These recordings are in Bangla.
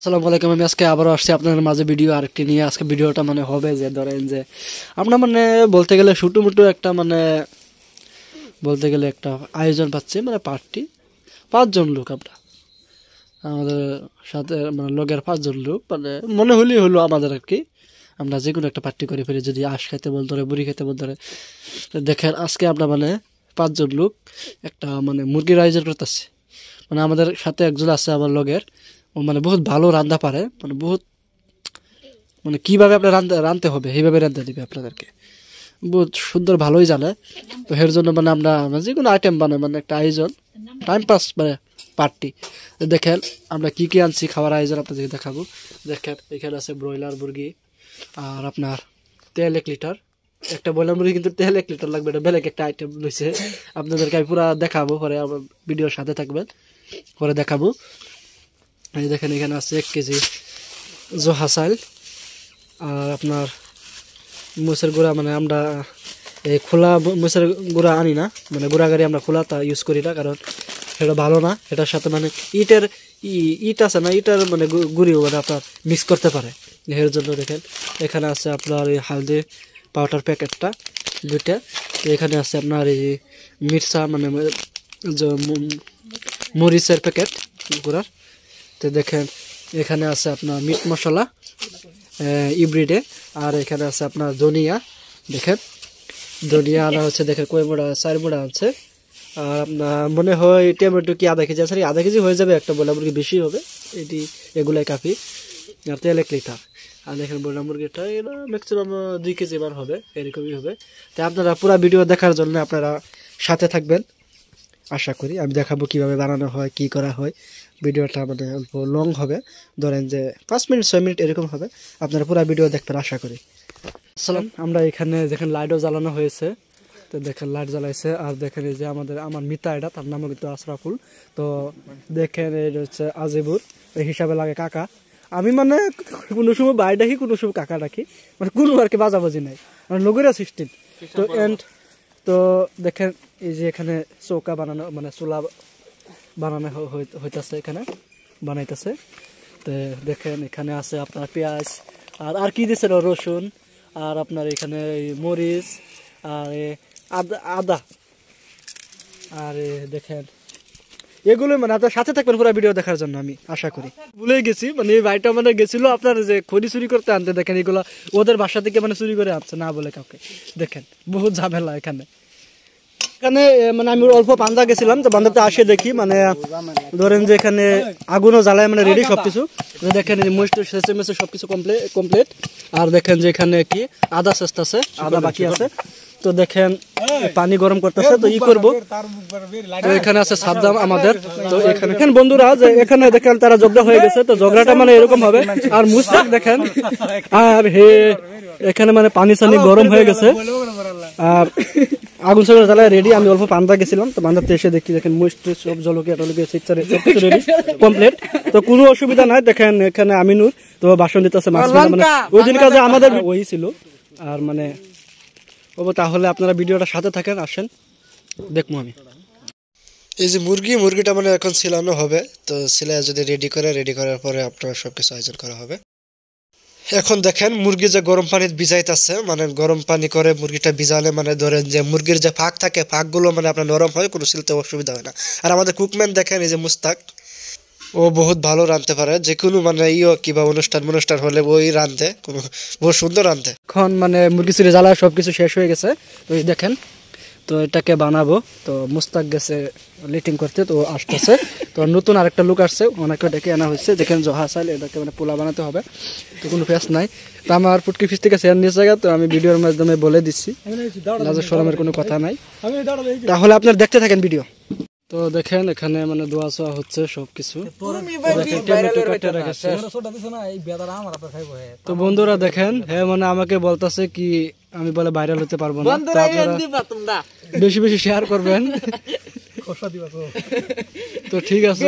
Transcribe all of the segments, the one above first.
আসসালামু আলাইকুম। আমি আজকে আবারও আসছি আপনাদের মাঝে ভিডিও আরেকটি নিয়ে। আজকে ভিডিওটা হবে যে ধরেন যে আমরা বলতে গেলে ছোটমোটো একটা বলতে গেলে একটা আয়োজন পাচ্ছি, পার্টি। 5 জন লোক আমরা, আমাদের সাথে লোকের 5 জন লোক মনে হলেই হলো আমাদের আর কি। আমরা যে কোনো একটা পার্টি করে ফেলি, যদি আঁশ খাইতে বল ধরে, বুড়ি খাইতে বল ধরে। তো দেখেন আজকে আমরা 5 জন লোক একটা মুরগির আয়োজন করতেছি। আমাদের সাথে একজন আছে আমার লগের, ও বহুত ভালো রান্না পারে, বহুত কিভাবে আপনার রাঁধতে হবে সেইভাবে রাঁধতে দিবে আপনাদেরকে, বহুত সুন্দর ভালোই জানে। তো এর জন্য আমরা যে কোনো আইটেম একটা আয়োজন, টাইম পাস পার্টি। দেখেন আমরা কি কি আনছি খাওয়ার আয়োজন আপনাদেরকে দেখাবো। দেখেন এখানে আছে ব্রয়লার মুরগি, আর আপনার তেল 1 লিটার। একটা ব্রয়লার মুরগি কিন্তু তেল 1 লিটার লাগবে, এটা বেলেগ একটা আইটেম রয়েছে। আপনাদেরকে আমি পুরা দেখাবো, পরে আমার ভিডিওর সাথে থাকবেন, পরে দেখাবো। এই দেখেন এখানে আছে 1 কেজি জহা চাল, আর আপনার মুসের গুঁড়া। আমরা এই খোলা মুসের গুঁড়া আনি না, গুঁড়া গাড়ি আমরা খোলা তা ইউজ করি না, কারণ সেটা ভালো না। এটার সাথে ইট আছে না, ইটার গুঁড়িও আপনার মিক্স করতে পারে। এর জন্য দেখেন এখানে আছে আপনার এই হালদি পাউডার প্যাকেটটা 2টা। এখানে আছে আপনার এই মির্চা মরিচের প্যাকেট গুঁড়ার। তো দেখেন এখানে আছে আপনার মিট মশলা ইব্রিডে, আর এখানে আছে আপনার ধনিয়া। দেখেন ধনিয়া আনা হচ্ছে, দেখেন কয় মোড়া, 4 মোড়া আছে। আর আপনার মনে হয় টমেটো কি আধা কেজি আছে, আধা কেজি হয়ে যাবে, একটা বয়লা মুরগি বেশি হবে, এগুলাই কাফি। আর তেল 1 লিটার। আর দেখেন বয়লা মুরগিটা এটা ম্যাক্সিমাম 2 কেজি বার হবে, এরকমই হবে। তাই আপনারা পুরো ভিডিও দেখার জন্য আপনারা সাথে থাকবেন আশা করি। আমি দেখাবো কিভাবে বানানো হয়, কি করা হয়। ভিডিওটা অল্প লং হবে, ধরেন যে 5 মিনিট 6 মিনিট এরকম হবে। আপনারা পুরো ভিডিও দেখবেন আশা করি। আসসালাম। আমরা এখানে দেখেন লাইটও জ্বালানো হয়েছে, তো দেখেন লাইট জ্বালাইছে। আর দেখেন এই যে আমার মিতা, এটা তার নামও কিন্তু আশরাফুল। তো দেখেন এটা হচ্ছে আজিবুর, এই হিসাবে লাগে কাকা। আমি কোনো সময় বাই ডাকি, কোনো সময় কাকা ডাকি, কোনো আর কি বাজাবাজি নাই, লগেরা সিস্টেম। তো তো দেখেন এই যে এখানে চৌকা বানানো, চুলা বানানো হইতাছে, এখানে বানাইতেছে। তো দেখেন এখানে আছে আপনার পেঁয়াজ, আর কি দিচ্ছে রসুন, আর আপনার এখানে মরিচ, আর আদা। আর দেখেন এগুলো আপনার সাথে থাকবেন পুরো ভিডিও দেখার জন্য, আমি আশা করি। ভুলে গেছি, এই ভাইটা গেছিল আপনার যে খড়ি চুরি করতে আনতে। দেখেন এগুলো ওদের বাসা থেকে চুরি করে আনছে না বলে কাউকে। দেখেন বহুত ঝামেলা এখানে। আমি অল্প বান্ধা গেছিলাম, তো বান্ধাতে আসে দেখি ধরেন যে এখানে আগুনও জ্বালায় রেডি সবকিছু। দেখেন সবকিছু কমপ্লিট। আর দেখেন যে এখানে কি আদা চেষ্টা আছে, আদা বাকি আছে। তো দেখেন পানি গরম করতেছে, তো করবো। তো এখানে আছে সাদ্দাম আমাদের। তো এখানে বন্ধুরা যে এখানে দেখেন তারা ঝগড়া হয়ে গেছে, তো ঝগড়াটা এরকম হবে। আর মুস্তাক দেখেন, আর এখানে পানি সানি গরম হয়ে গেছে, আর আগুন সাগুন জ্বালায় রেডি। আমি অল্প পান্তা গেছিলাম, তো পান্তাতে এসে দেখি দেখেন মুস্ট সব জলকিয়া টলকিয়া সবকিছু রেডি কমপ্লিট। তো কোনো অসুবিধা নাই। দেখেন এখানে আমিনুর তো বাসন দিতে আছে, ওই দিন কাজে আমাদের ওই ছিল। আর তাহলে আপনারা ভিডিওটা সাথে থাকেন, আসেন দেখবো। আমি এই যে মুরগিটা এখন ছিলানো হবে, তো সিলাই যদি রেডি করার পরে আপনারা সবকিছু আয়োজন করা হবে। এখন দেখেন মুরগি যে গরম পানি ভিজাইতেছে, গরম পানি করে মুরগিটা ভিজালে ধরেন যে মুরগির যে ফাঁক থাকে, ফাঁকগুলো আপনার নরম হয়, কোনো সিলতে অসুবিধা হয় না। আর আমাদের কুকম্যান দেখেন এই যে মুস্তাক, ও বহুত ভালো রাঁধতে পারে, যে কোনো কিবা অনুষ্ঠান হলে ওই রাঁধে, বহুত সুন্দর রাঁধে। এখন মুরগি চুরি জ্বালা সবকিছু শেষ হয়ে গেছে। তো এই দেখেন, তো এটাকে বানাবো। তো মুস্তাক গেছে লিটিং করতে, তো আসতেছে। তো নতুন আরেকটা লোক আসছে, ওনাকে ডেকে আনা হয়েছে। দেখেন জহা চাল, এটাকে পোলা বানাতে হবে, তো কোনো ফেস নাই। তো আমার পুটকি ফিস থেকে শেয়ার নিয়ে জায়গা, তো আমি ভিডিওর মাধ্যমে বলে দিচ্ছি, লাজের শরমের কোনো কথা নাই। তাহলে আপনার দেখতে থাকেন ভিডিও। তো দেখেন এখানে দোয়া ছোয়া হচ্ছে সবকিছু। তো বন্ধুরা দেখেন, আমাকে বলতেছে কি আমি বলে ভাইরাল হতে পারবো না, বেশি বেশি শেয়ার করবেন। তো ঠিক আছে,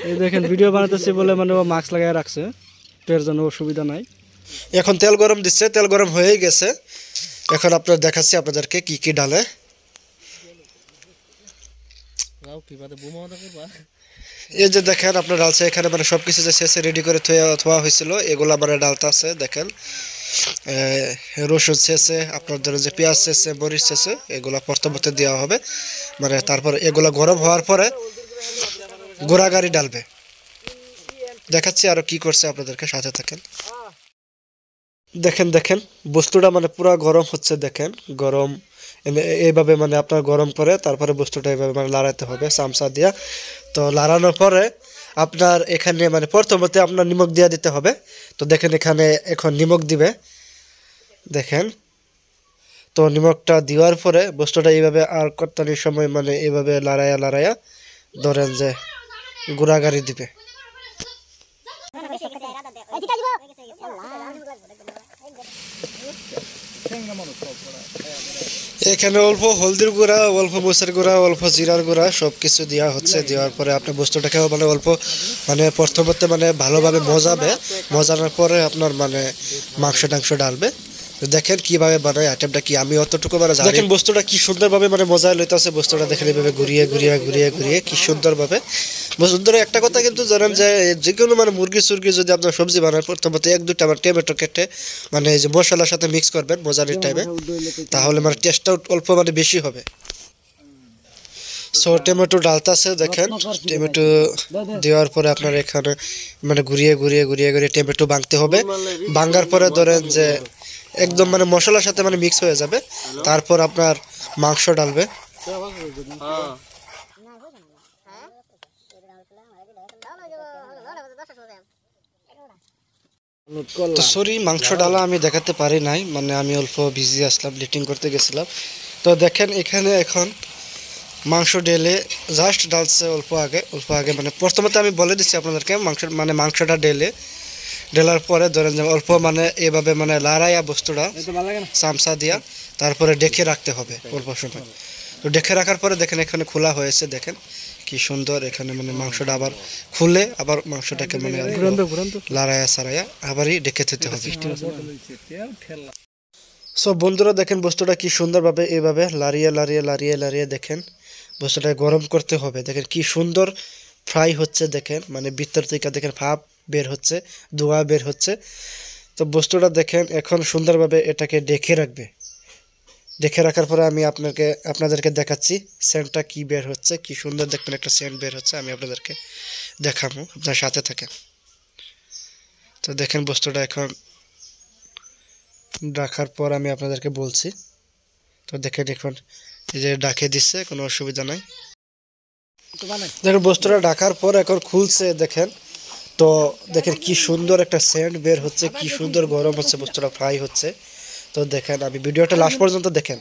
এই দেখেন ভিডিও বানাতেছি বলে ও মাস্ক লাগাই রাখছে, তো এর জন্য অসুবিধা নাই। এখন তেল গরম দিচ্ছে, তেল গরম হয়ে গেছে। এখন আপনার দেখাচ্ছি আপনাদেরকে কি কি ডালে। এই যে দেখেন আপনার ডালছে এখানে মানে সবকিছু যে শেষে রেডি করে থোয়া হয়েছিল এগুলা মানে ডালটা আছে দেখেন রসুন শেষে আপনার ধরেন যে পেঁয়াজ শেষে মরিচ শেষে এগুলা প্রথমতে দেওয়া হবে মানে তারপর এগুলা গরম হওয়ার পরে গোড়া গাড়ি ডালবে দেখাচ্ছি আরো কি করছে আপনাদেরকে সাথে থাকেন দেখেন দেখেন বস্তুটা মানে পুরো গরম হচ্ছে দেখেন গরম এইভাবে মানে আপনার গরম করে তারপরে বস্তুটা এইভাবে মানে লাড়াতে হবে চামচা দিয়া তো লাড়ানোর পরে আপনার এখানে মানে প্রথমতে আপনার নিমক দিয়ে দিতে হবে তো দেখেন এখানে এখন নিমক দিবে দেখেন তো নিমকটা দেওয়ার পরে বস্তুটা এইভাবে আর কর্তানির সময় মানে এইভাবে লাড়ায়া ধরেন যে গুড়াগাড়ি দিবে এখানে অল্প হলদির গুঁড়া অল্প মরিচের গুঁড়া অল্প জিরার গুঁড়া সবকিছু দেওয়া হচ্ছে দেওয়ার পরে আপনি বস্তুটাকেও মানে অল্প মানে প্রথমতে মানে ভালোভাবে মজানোর পরে আপনার মানে মাংস টাংস ডালবে দেখেন কিভাবে বানায় আইটেমটা কি আমি অতটুকু মানে দেখেন বস্তুটা কি সুন্দরভাবে মানে মজা লইতেছে বস্তুটা দেখেন এইভাবে ঘুরিয়ে কি সুন্দরভাবে বস্তুর একটা কথা কিন্তু জানেন যে যে কোনো মানে মুরগি সুরগি যদি আপনার সবজি বানান প্রথমত এক দুইটা মানে টমেটো কেটে মানে এই যে মশলার সাথে মিক্স করবেন মজানির টাইমে তাহলে মানে টেস্টটা অল্প মানে বেশি হবে সো টমেটো ডালতাছে দেখেন টমেটো দেওয়ার পরে আপনার এখানে মানে ঘুরিয়ে টমেটো ভাঙতে হবে ভাঙার পরে ধরেন যে একদম মানে মশলার সাথে মানে মিক্স হয়ে যাবে তারপর আপনার মাংস ডালবে তো সরি মাংস ডালা আমি দেখাতে পারি নাই মানে আমি অল্প বিজি আসলাম লিটিং করতে গেছিলাম তো দেখেন এখানে এখন মাংস ঢেলে জাস্ট ডালছে অল্প আগে মানে প্রথমত আমি বলে দিচ্ছি আপনাদেরকে মাংসটা ঢেলার পরে ধরেন যে অল্প মানে এভাবে মানে লাড়াইয়া বস্তুটা চামচা দিয়া তারপরে ডেকে রাখতে হবে অল্প সময় তো ডেকে রাখার পরে দেখেন এখানে খোলা হয়েছে দেখেন কি সুন্দর এখানে মানে মাংসটা আবার খুলে আবার মাংসটাকে মানে লাড়াইয়া সারাইয়া আবারই ডেকে দিতে হবে সব বন্ধুরা দেখেন বস্তুটা কি সুন্দরভাবে এইভাবে লাড়িয়ে দেখেন বস্তুটা গরম করতে হবে দেখেন কি সুন্দর ফ্রাই হচ্ছে দেখেন মানে ভিতর থেকে দেখেন ভাপ বের হচ্ছে ধোঁয়া বের হচ্ছে তো বস্তুটা দেখেন এখন সুন্দরভাবে এটাকে ডেকে রাখার পরে আমি আপনাদেরকে দেখাচ্ছি সেন্টটা কি বের হচ্ছে কি সুন্দর দেখবেন একটা সেন্ট বের হচ্ছে আমি আপনাদেরকে দেখাবো আপনার সাথে থাকেন তো দেখেন বস্তুটা এখন রাখার পর আমি আপনাদেরকে বলছি তো দেখেন এখন এই যে ডাকে দিচ্ছে কোনো অসুবিধা নাই দেখেন বস্তুটা ঢাকার পর এখন খুলছে দেখেন তো দেখেন কি সুন্দর একটা সেন্ট বের হচ্ছে কি সুন্দর গরম হচ্ছে বস্তুটা ফ্রাই হচ্ছে তো দেখেন আমি ভিডিওটা লাস্ট পর্যন্ত দেখেন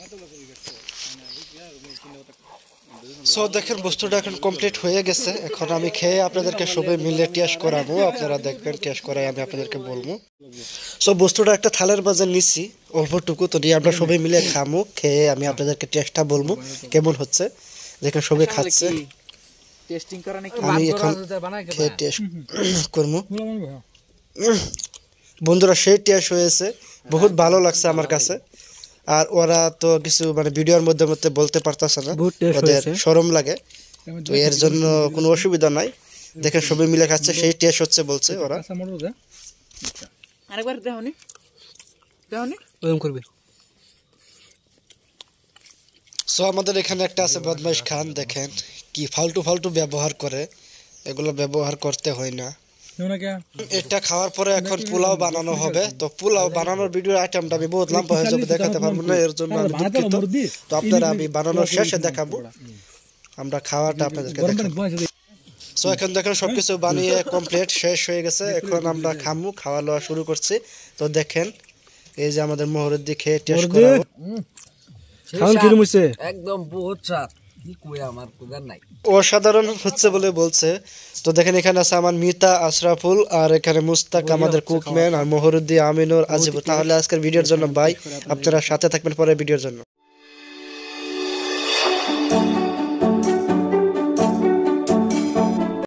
সো দেখেন বস্তুটা এখন কমপ্লিট হয়ে গেছে এখন আমি খেয়ে আপনাদেরকে সবাই মিলে টেস্ট করাবো আপনারা দেখবেন টেস্ট করাই আমি আপনাদেরকে বলবো সো বস্তুটা একটা থালের মাঝে নিচ্ছি অল্পটুকু তো নিয়ে আমরা সবাই মিলে খামো খেয়ে আমি আপনাদেরকে টেস্টটা বলবো কেমন হচ্ছে দেখেন সবাই খাচ্ছে আমি এখন খেয়ে টেস্ট করবো বন্ধুরা সেই টেস্ট হয়েছে বহুত ভালো লাগছে আমার কাছে আর ওরা তো কিছু মানে ভিডিওর মধ্যে বলতে পারতেছে না ওদের শরম লাগে তো এর জন্য কোনো অসুবিধা নাই দেখে সবাই মিলে খাচ্ছে সেই টেস্ট হচ্ছে বলছে ওরা আরেকবার দেখুনি করবে সো আমাদের এখানে একটা আছে বদমাইশ খান দেখেন কি ফালতু ব্যবহার করে এগুলো ব্যবহার করতে হয় না এটা খাওয়ার পরে এখন পোলাও বানানো হবে তো পোলাও বানানোর ভিডিও আইটেমটা আমি বহুত লম্বা হয়ে যাবে দেখাতে পারবো না এর জন্য আমি দুঃখিত তো আপনারা আমি বানানোর শেষে দেখাবো আমরা খাওয়াটা আপনাদেরকে দেখাবো সো এখন দেখেন সবকিছু বানিয়ে কমপ্লিট শেষ হয়ে গেছে এখন আমরা খাওয়া লওয়া শুরু করছি তো দেখেন এই যে আমাদের মোহরুদ্দি খেয়ে টেস্ট করাবো একদম বহুত স্বাদ অসাধারণ হচ্ছে বলে বলছে তো দেখেন এখানে আছে আমার মিতা আশরাফুল আর এখানে মুস্তাক আমাদের কুকম্যান আর মোহরুদ্দি আমিনুর আজিবুর তাহলে আজকের ভিডিওর জন্য বাই আপনারা সাথে থাকবেন পরের ভিডিওর জন্য